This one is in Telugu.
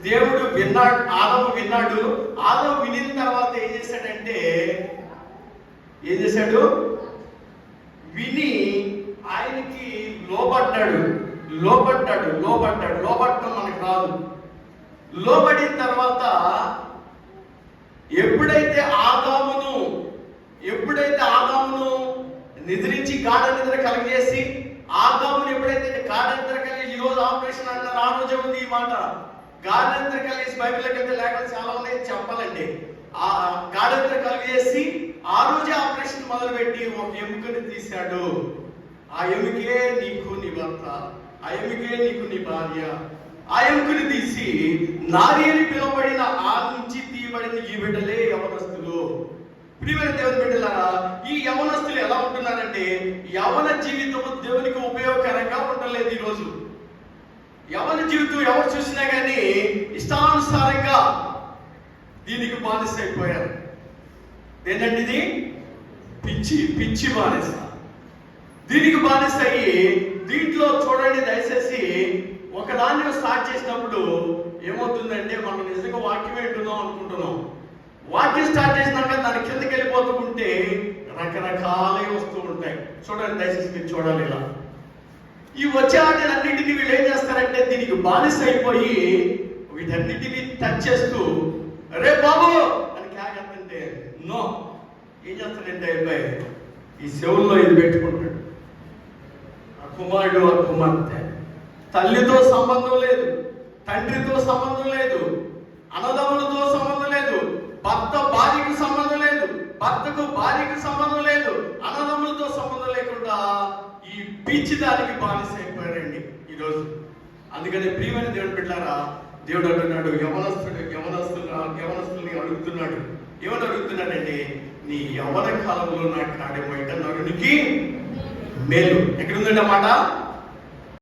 దేవుడు విన్నాడు, ఆదాము విన్నాడు. ఆదాము వినిన తర్వాత ఏం చేశాడు? విని ఆయనకి లోబడ్డాడు. లోబడటం మనకు రాదు. లోబడిన తర్వాత ఎప్పుడైతే ఆదామును నిద్రించి గాఢ నిద్ర కలిగేసి, ఆదామును ఎప్పుడైతే గాఢ నిద్ర కలిగి, ఈ రోజు ఆపరేషన్ అంటారు, ఆ రోజే ఉంది ఈ మాట. గాఢ నిద్ర కలిగేసి, బైబిల్లోకి అయితే లేఖలు చాలా ఉన్నాయి చెప్పాలండి. ఆ గాఢ నిద్ర కలిగేసి ఆ రోజే ఆపరేషన్ మొదలుపెట్టి ఒక ఎముకని తీశాడు. ఆ ఎముకే నీకు నీ భర్త, ఆ ఎముకే నీకు నీ భార్య. ఆ ఎముకని తీసి నారి అని పిలువబడిన ఆ నుంచి తీయబడిన ఈ బిడ్డలే యవనస్తులు. ప్రియమైన దేవుని బిడ్డలారా, ఈ యవనస్తులు ఎలా ఉంటున్నారంటే, యవన జీవితము దేవునికి ఉపయోగకరంగా ఉండలేదు. ఈరోజు యవన జీవితం ఎవరు చూసినా కానీ ఇష్టానుసారంగా దీనికి బానిస అయిపోయారు. ఏంటంటే ఇది పిచ్చి బానిస. దీనికి బానిస అయ్యి, దీంట్లో చూడండి దయచేసి, ఒకదాన్ని స్టార్ట్ చేసినప్పుడు ఏమవుతుందంటే, మనం నిజంగా వాక్యం ఏంటున్నాం అనుకుంటున్నాం. వాక్యం స్టార్ట్ చేసినాక దాని కిందకి వెళ్ళిపోతూ ఉంటే రకరకాలే వస్తూ ఉంటాయి. చూడండి దయచేసి, మీరు చూడాలి. ఇలా ఈ వచ్చే వాటినన్నింటినీ వీళ్ళు ఏం చేస్తారంటే, దీనికి బానిస అయిపోయి వీటన్నిటినీ టచ్ చేస్తూ రే బాబు అని క్యాగంటే, నో ఏం చేస్తాడంటే అయిపోయి ఈ చెవుల్లో ఇది పెట్టుకుంటాడు. ఆ కుమారుడు, ఆ కుమార్తె, తల్లితో సంబంధం లేదు, తండ్రితో సంబంధం లేదు, అన్నదమ్ములతో సంబంధం లేదు, భర్త భార్యకు సంబంధం లేదు, భర్తకు భార్యకు సంబంధం లేదు, అన్నదమ్ములతో సంబంధం లేకుండా ఈ పిచ్చి దానికి బానిస అయిపోయారండి ఈరోజు. అందుకని ప్రియమైన దేవుని బిడ్డలారా, దేవుడు అంటున్నాడు, యవనస్తుల్ని అడుగుతున్నాడు. ఏమని అడుగుతున్నాడంటే, నీ యవన కాలంలో నాకు ఆడే బయట నరునికి మేలు. ఎక్కడుందండి అన్నమాట?